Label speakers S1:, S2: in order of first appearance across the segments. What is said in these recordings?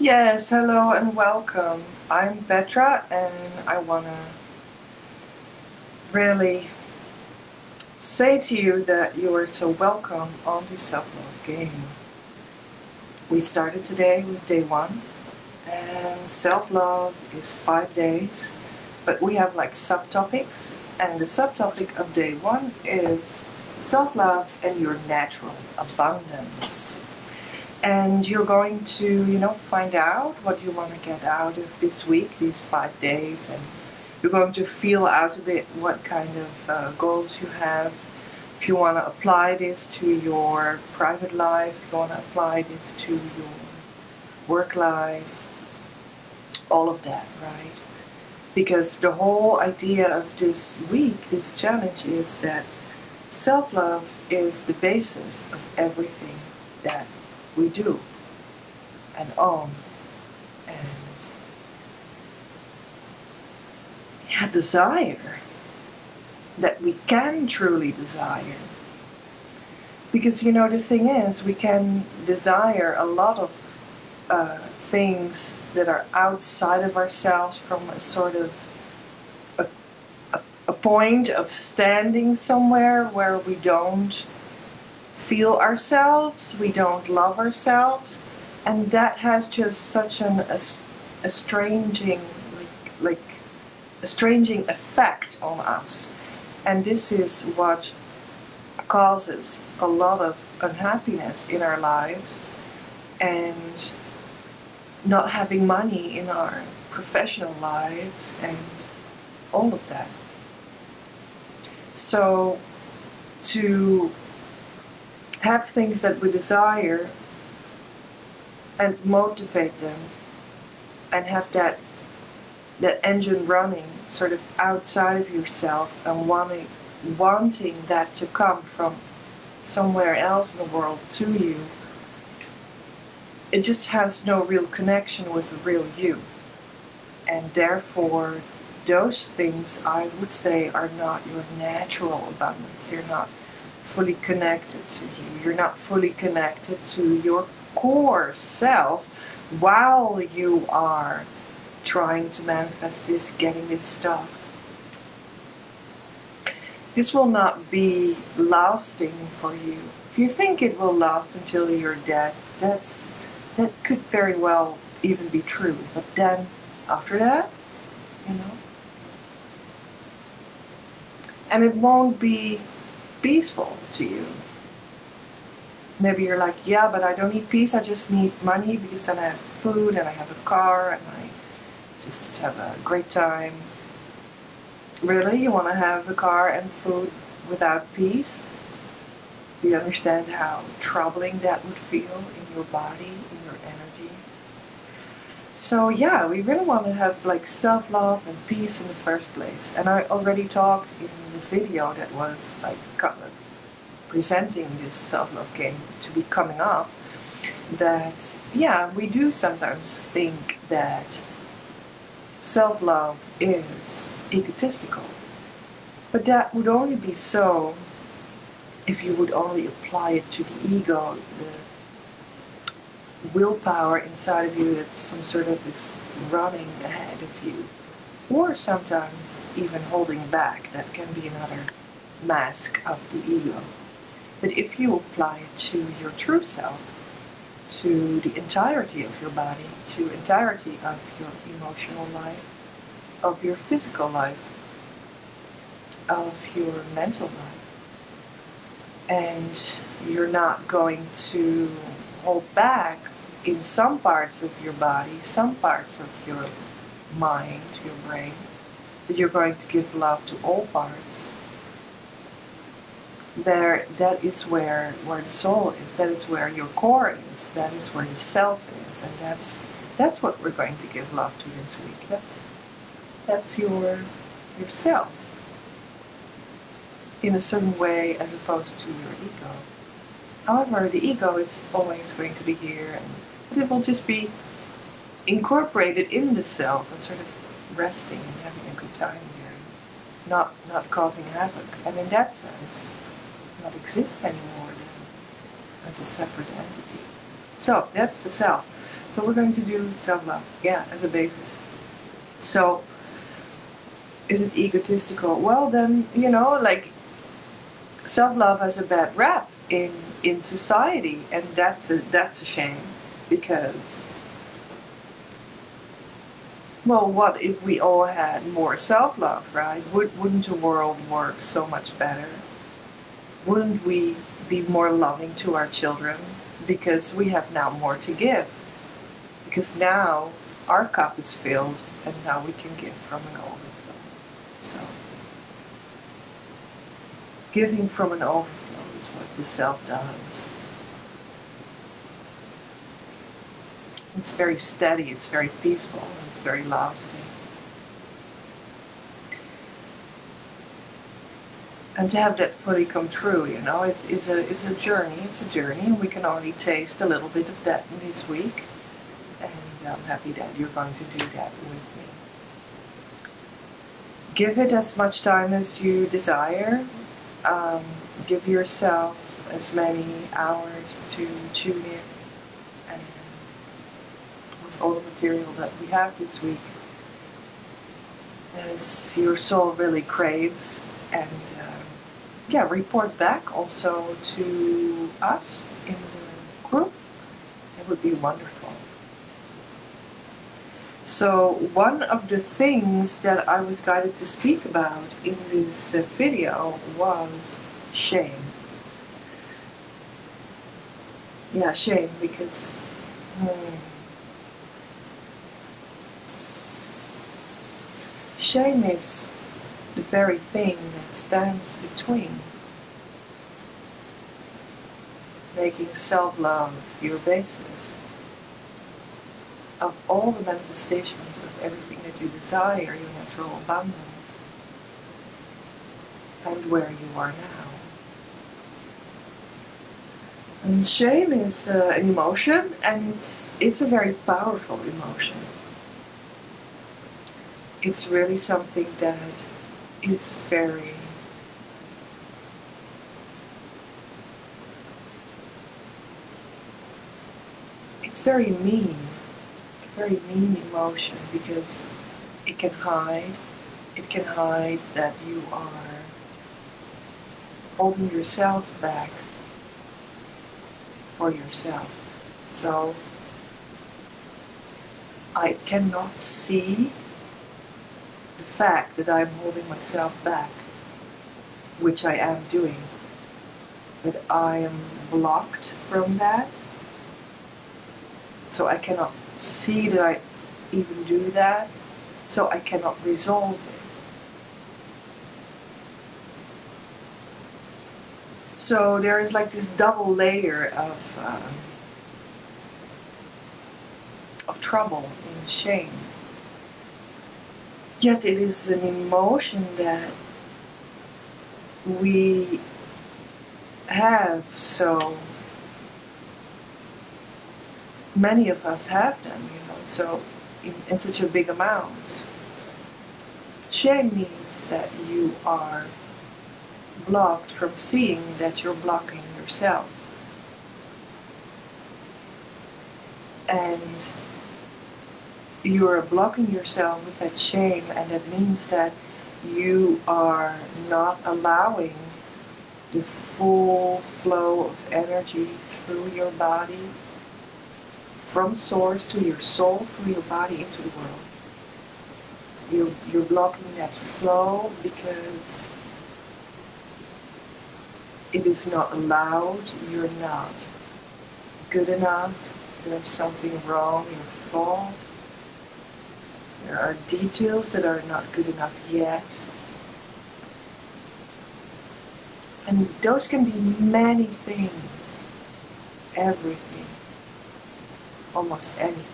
S1: Yes, hello and welcome. I'm Petra and I want to really say to you that you are so welcome on the self-love game. We started today with day one and self-love is 5 days, but we have like subtopics, and the subtopic of day one is self-love and your natural abundance. And you're going to, find out what you want to get out of this week, these 5 days, and you're going to feel out a bit what kind of goals you have. If you want to apply this to your private life, if you want to apply this to your work life, all of that, right? Because the whole idea of this week, this challenge, is that self-love is the basis of everything that we do and own and desire, that we can truly desire. Because the thing is, we can desire a lot of things that are outside of ourselves from a sort of a, a point of standing somewhere where we don't feel ourselves, we don't love ourselves, and that has just such an estranging, like estranging effect on us. And this is what causes a lot of unhappiness in our lives, and not having money in our professional lives, and all of that. So to have things that we desire and motivate them and have that engine running sort of outside of yourself and wanting that to come from somewhere else in the world to you, it just has no real connection with the real you. And therefore, those things, I would say, are not your natural abundance. They're not fully connected to you. You're not fully connected to your core self while you are trying to manifest this, getting this stuff. This will not be lasting for you. If you think it will last until you're dead, that could very well even be true. But then, after that, you know, and it won't be peaceful to you. Maybe you're like, yeah, but I don't need peace, I just need money because then I have food and I have a car and I just have a great time. Really? You want to have a car and food without peace? Do you understand how troubling that would feel in your body, in your energy? So yeah, we really want to have like self-love and peace in the first place. And I already talked in the video that was like presenting this self-love game to be coming up, that yeah, we do sometimes think that self-love is egotistical. But that would only be so if you would only apply it to the ego, the willpower inside of you that's some sort of is running ahead of you. Or sometimes even holding back. That can be another mask of the ego. But if you apply it to your true self, to the entirety of your body, to the entirety of your emotional life, of your physical life, of your mental life, and you're not going to hold back in some parts of your body, some parts of your mind, your brain, but you're going to give love to all parts, that is where the soul is, that is where your core is, that is where the self is, and that's what we're going to give love to this week. That's yourself in a certain way as opposed to your ego. However, the ego is always going to be here, but it will just be incorporated in the self and sort of resting and having a good time here, not causing havoc, and in that sense, not exist anymore as a separate entity. So that's the self. So we're going to do self-love, yeah, as a basis. So, is it egotistical? Well, then, like, self-love has a bad rap in society, and that's a shame, because, well, what if we all had more self-love, right? Wouldn't the world work so much better? Wouldn't we be more loving to our children? Because we have now more to give. Because now our cup is filled, and now we can give from an overflow. So, giving from an overflow is what the self does. It's very steady, it's very peaceful, it's very lasting. And to have that fully come true, it's a journey. It's a journey, and we can only taste a little bit of that in this week. And I'm happy that you're going to do that with me. Give it as much time as you desire. Give yourself as many hours to tune in, and with all the material that we have this week, as your soul really craves. And report back also to us in the group. It would be wonderful. So one of the things that I was guided to speak about in this video was shame. Yeah, shame, because shame is the very thing that stands between making self-love your basis of all the manifestations of everything that you desire, your natural abundance, and where you are now. And shame is an emotion, and it's a very powerful emotion. It's really something that is very mean, a very mean emotion, because it can hide that you are holding yourself back for yourself. So I cannot see the fact that I'm holding myself back, which I am doing, but I am blocked from that. So I cannot see that I even do that, so I cannot resolve it. So there is like this double layer of trouble and shame. Yet it is an emotion that we have, so many of us have them, so in such a big amount. Shame means that you are blocked from seeing that you're blocking yourself. And you are blocking yourself with that shame, and that means that you are not allowing the full flow of energy through your body, from source to your soul, through your body into the world. You're blocking that flow because it is not allowed. You're not good enough. There's something wrong. You're fault. There are details that are not good enough yet. And those can be many things. Everything. Almost anything.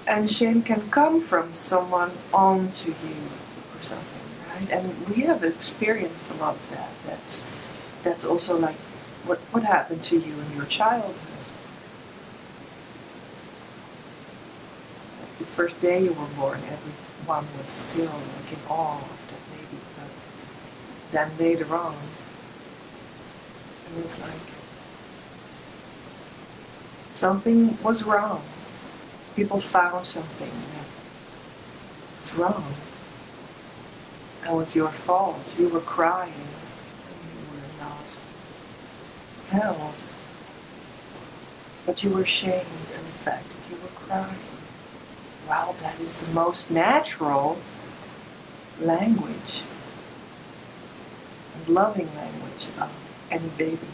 S1: And shame can come from someone onto you or something, right? And we have experienced a lot of that. That's also like what happened to you in your childhood. Like the first day you were born, everyone was still like in awe of that baby. But then later on, It was like something was wrong. People found something that was wrong. That was your fault. You were crying. You were not held. But you were shamed in the fact that you were crying. Wow, that is the most natural language and loving language of any baby.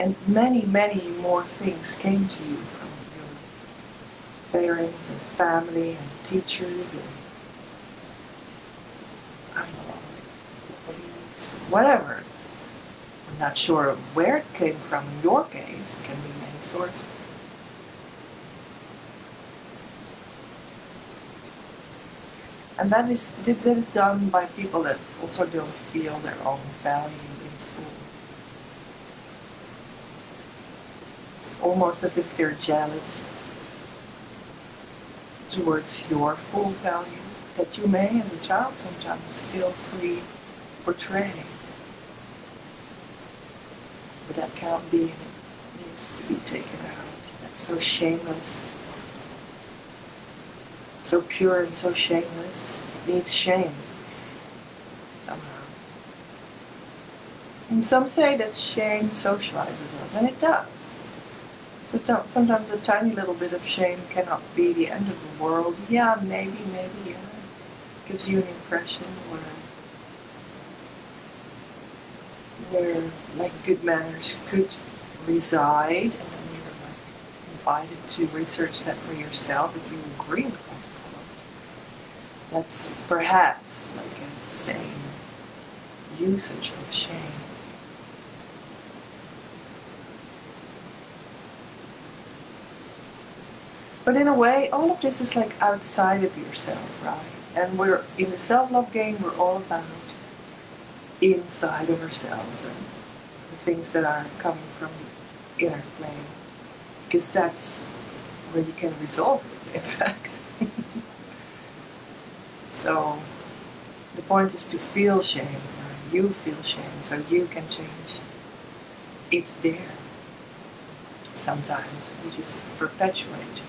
S1: And many, many more things came to you from your parents and family and teachers and I don't know, police, whatever. I'm not sure where it came from in your case. It can be many sources. And that is done by people that also don't feel their own value in full. It's almost as if they're jealous towards your full value that you may, as a child, sometimes still free portray. But that can't be, and it needs to be taken out. That's so shameless. So pure and so shameless. It needs shame. Somehow. And some say that shame socializes us, and it does. So sometimes a tiny little bit of shame cannot be the end of the world. Yeah, maybe, yeah. It gives you an impression where like good manners could reside, and then you're like invited to research that for yourself if you agree with that. That's perhaps like a sane usage of shame. But in a way, all of this is like outside of yourself, right? And we're in the self-love game, we're all about inside of ourselves and the things that are coming from the inner plane. Because that's where you can resolve it, in fact. So the point is to feel shame, or you feel shame, so you can change. It's there. Sometimes we just perpetuate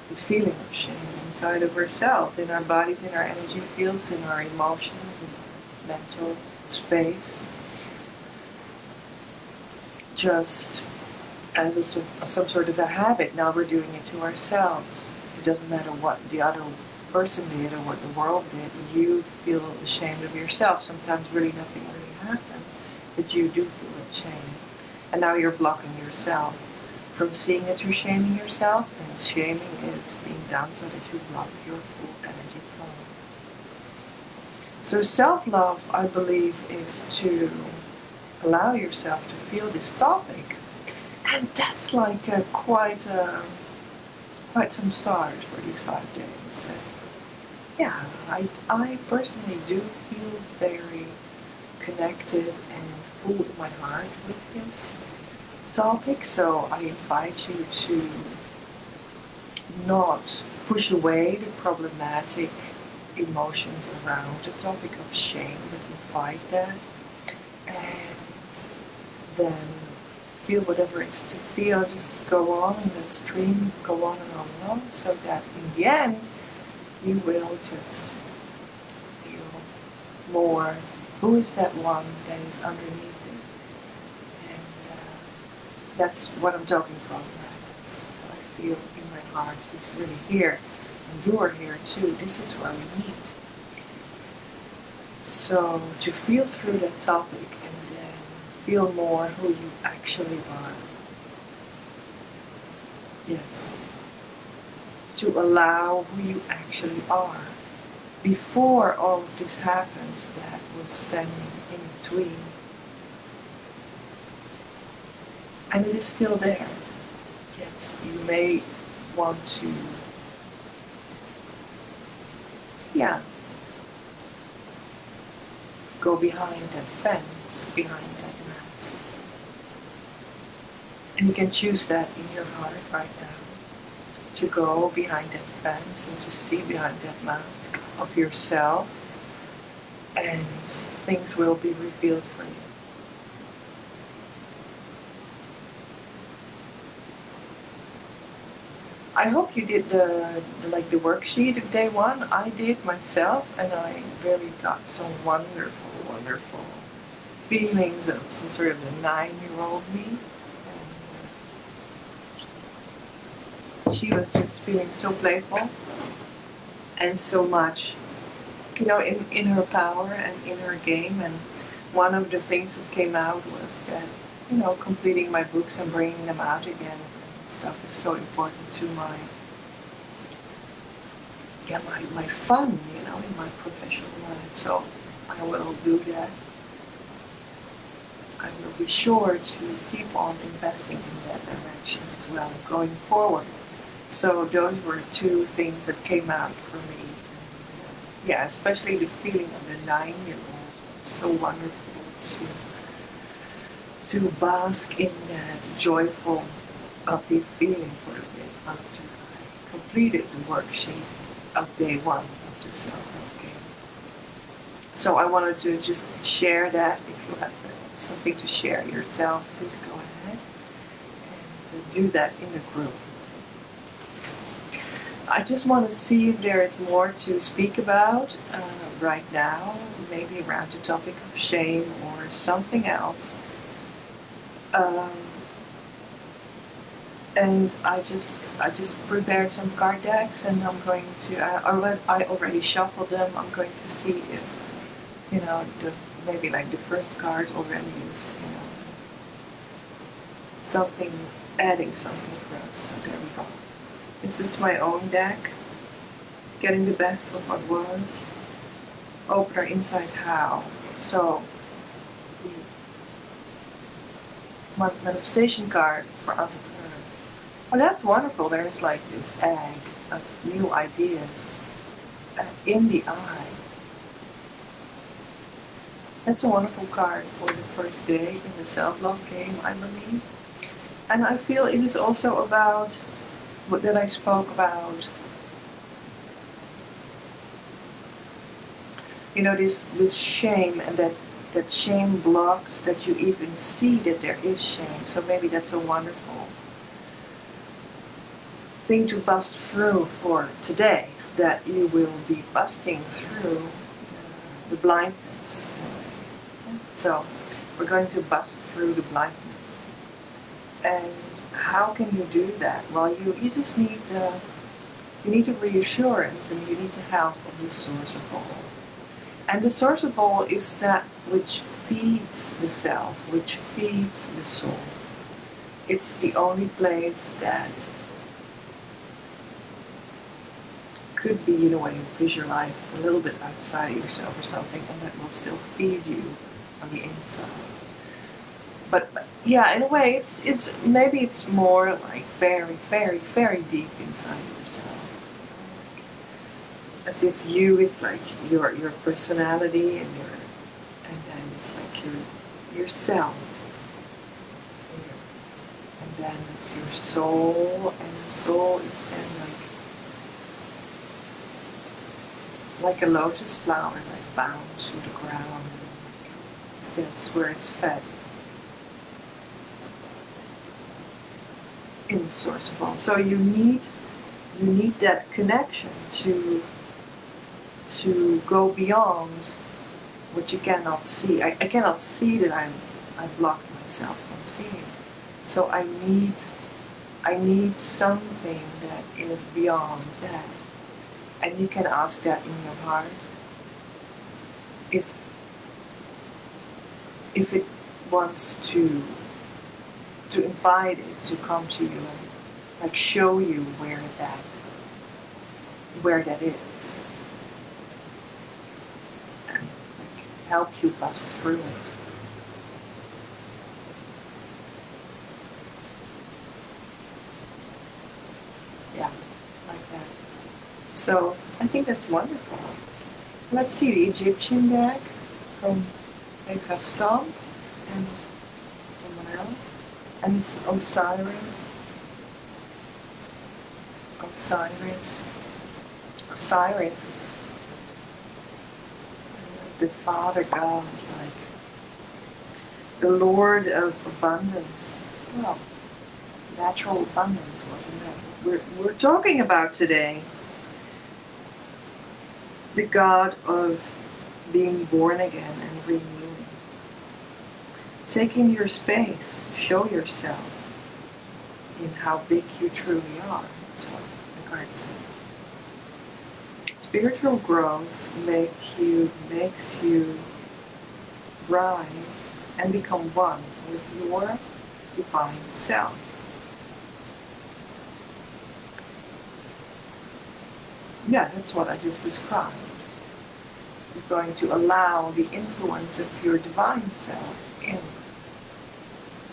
S1: the feeling of shame inside of ourselves, in our bodies, in our energy fields, in our emotions, in our mental space. Just as some sort of a habit. Now we're doing it to ourselves. It doesn't matter what the other person did or what the world did. You feel ashamed of yourself. Sometimes really nothing really happens, but you do feel ashamed. And now you're blocking yourself from seeing that you're shaming yourself, and shaming is being done so that you block your full energy flow. So self-love, I believe, is to allow yourself to feel this topic. And that's like quite some start for these 5 days. Yeah, I personally do feel very connected and full in my heart with this topic, so I invite you to not push away the problematic emotions around the topic of shame, but invite that, and then feel whatever it's to feel, just go on in that stream, go on and on and on, so that in the end you will just feel more who is that one that is underneath it. And that's what I'm talking from. Right? That's what I feel in my heart. It's really here. And you are here too. This is where we meet. So to feel through that topic and then feel more who you actually are. Yes. To allow who you actually are. Before all of this happened, that was standing in between. And it is still there. Yet you may want to, go behind that fence, behind that mask. And you can choose that in your heart right now. To go behind that fence and to see behind that mask of yourself and things will be revealed for you. I hope you did the worksheet of day one. I did myself, and I really got some wonderful feelings of some sort of the 9-year-old me. And she was just feeling so playful and so much, in her power and in her game. And one of the things that came out was that, completing my books and bringing them out again and stuff is so important to my fun, in my professional life. So I will do that. I will be sure to keep on investing in that direction as well going forward. So those were two things that came out for me. Yeah, especially the feeling of the 9-year-old. It's so wonderful to bask in that joyful, upbeat feeling for a bit after I completed the worksheet of day one of the self-love game. So I wanted to just share that. If you have something to share yourself, please go ahead and do that in the group. I just want to see if there is more to speak about right now, maybe around the topic of shame or something else. And I just prepared some card decks, and I'm going to. I already shuffled them. I'm going to see if maybe the first card already is something, adding something for us. So there we go. This is my own deck. Getting the best of what was. Opener inside how. So the manifestation card for entrepreneurs. Oh, that's wonderful. There's this egg of new ideas in the eye. That's a wonderful card for the first day in the self-love game, I believe. And I feel it is also about what that I spoke about. This shame, and that shame blocks that you even see that there is shame. So maybe that's a wonderful thing to bust through for today, that you will be busting through the blindness. So we're going to bust through the blindness. And how can you do that? Well, you just need you need a reassurance, and you need the help of the source of all. And the source of all is that which feeds the self, which feeds the soul. It's the only place that could be, in a way, visualized a little bit outside yourself or something, and that will still feed you on the inside. But yeah, in a way, it's maybe it's more very, very, very deep inside yourself. As if you is your personality, and then it's yourself. And then it's your soul, and the soul is then like a lotus flower, bound to the ground. That's where it's fed. In the source of all. So you need that connection to go beyond what you cannot see. I cannot see that I've blocked myself from seeing. So I need something that is beyond that. And you can ask that in your heart. If it wants to invite it to come to you and show you where that is, and help you bust through it. Yeah, like that. So I think that's wonderful. Let's see the Egyptian deck from Gaston and someone else. And it's Osiris. Osiris is the Father God, like the Lord of abundance. Well, natural abundance, wasn't it? We're talking about today the God of being born again and renewing. Taking your space, show yourself in how big you truly are. That's what the card says. Spiritual growth makes you rise and become one with your divine self. Yeah, that's what I just described. You're going to allow the influence of your divine self in.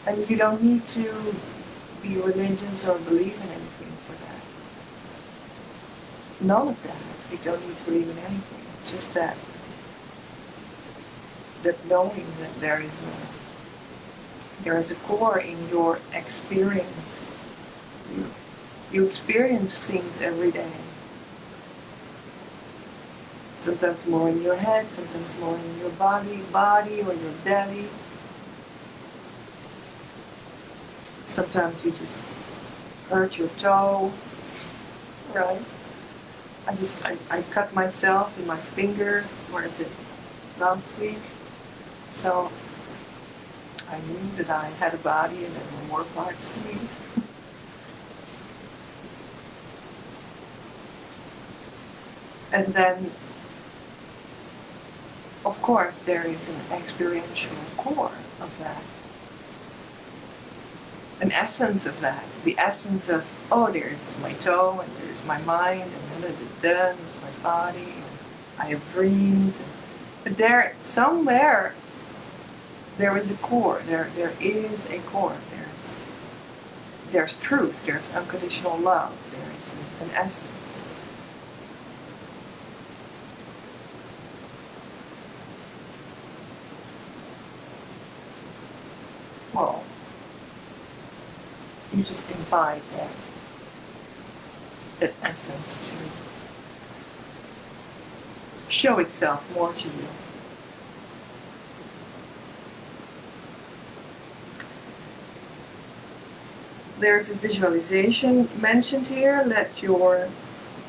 S1: And you don't need to be religious or believe in anything for that. None of that. You don't need to believe in anything. It's just that knowing that there is a core in your experience. You experience things every day. Sometimes more in your head, sometimes more in your body or your belly. Sometimes you just hurt your toe, right? I cut myself in my finger, where is it, last week. So I knew that I had a body and there were more parts to me. And then, of course, there is an experiential core of that. An essence of that. The essence of, oh, there's my toe, and there's my mind, and then there's my body, and I have dreams. But there, somewhere, there is a core. There is a core. There's truth. There's unconditional love. There is an essence. Well, you just invite that essence to show itself more to you. There's a visualization mentioned here. Let your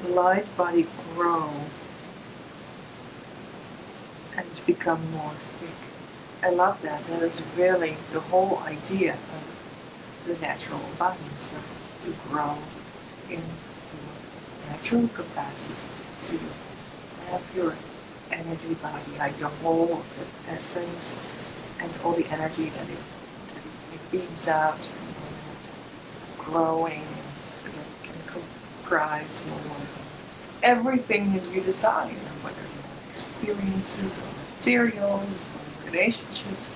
S1: light body grow and become more thick. I love that. That is really the whole idea of the natural abundance, to grow in your natural capacity, to have your energy body, like the whole the essence and all the energy that it beams out, growing, so that it can comprise more everything that you desire, whether it's experiences or materials or relationships.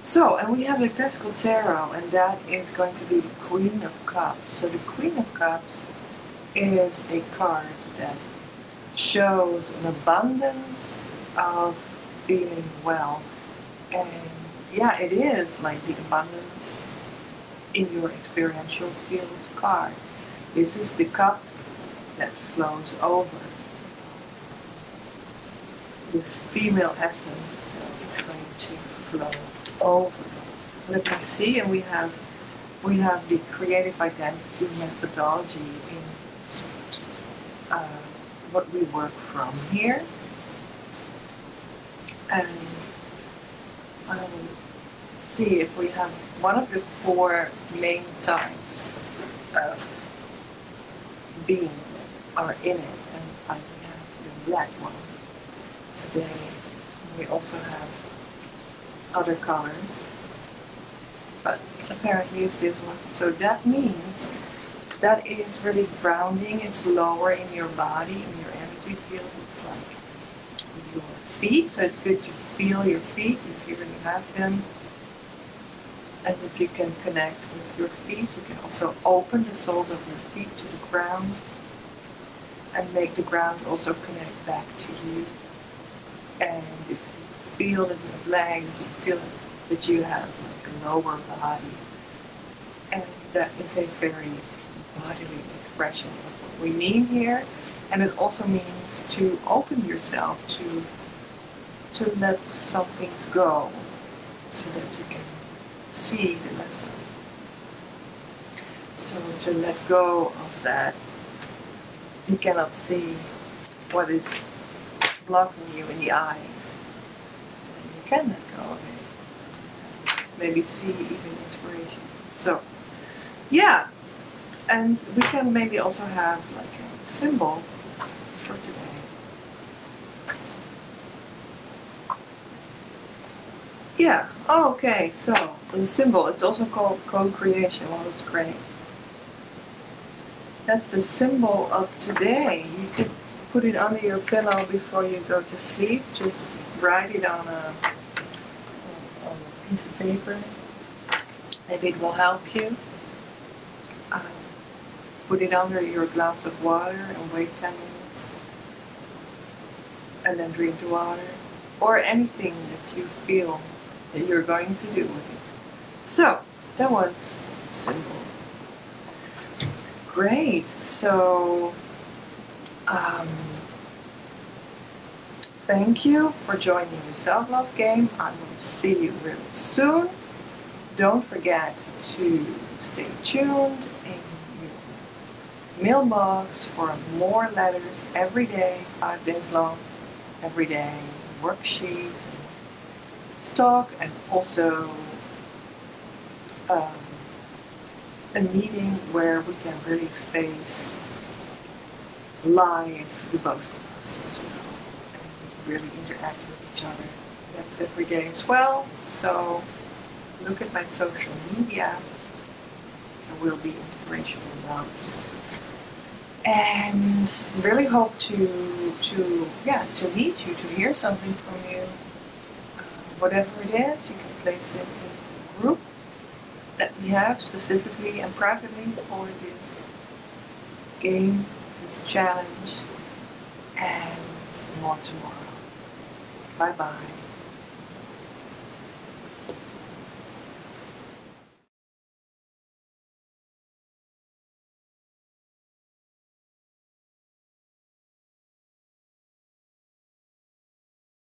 S1: So, and we have the Classical Tarot, and that is going to be the Queen of Cups. So the Queen of Cups is a card that shows an abundance of feeling well. And yeah, it is like the abundance in your experiential field card. This is the cup that flows over. This female essence that is going to flow over. Let me see, and we have the creative identity methodology in what we work from here. And see if we have one of the four main types of being are in it, and I have the black one today. We also have other colors, but apparently it's this one. So that means that is really grounding. It's lower in your body, in your energy field. It's like your feet, so it's good to feel your feet if you really have them. And if you can connect with your feet, you can also open the soles of your feet to the ground and make the ground also connect back to you. And if you feel that you have legs, you feel that you have like a lower body. And that is a very bodily expression of what we mean here. And it also means to open yourself to let some things go so that you can see the lesson. So to let go of that, you cannot see what is blocking you in the eyes. And you can let go of it. Maybe see even inspiration. So, yeah. And we can maybe also have like a symbol for today. Yeah, oh, okay, so the symbol, it's also called co-creation. Well, it's great. That's the symbol of today. You could put it under your pillow before you go to sleep. Just write it on a piece of paper. Maybe it will help you. Put it under your glass of water and wait 10 minutes. And then drink the water. Or anything that you feel that you're going to do with it. So, that was symbol. Great. So, thank you for joining the Self-Love Game. I will see you really soon. Don't forget to stay tuned in your mailbox for more letters every day, 5 days long, every day, worksheet, talk, and also a meeting where we can really face live the both of us as well and really interact with each other. That's every day as well. So look at my social media. There will be inspirational notes. And really hope to meet you, to hear something from you. Whatever it is, you can place it in a group that we have specifically and privately for this game, this challenge, and more tomorrow. Bye-bye.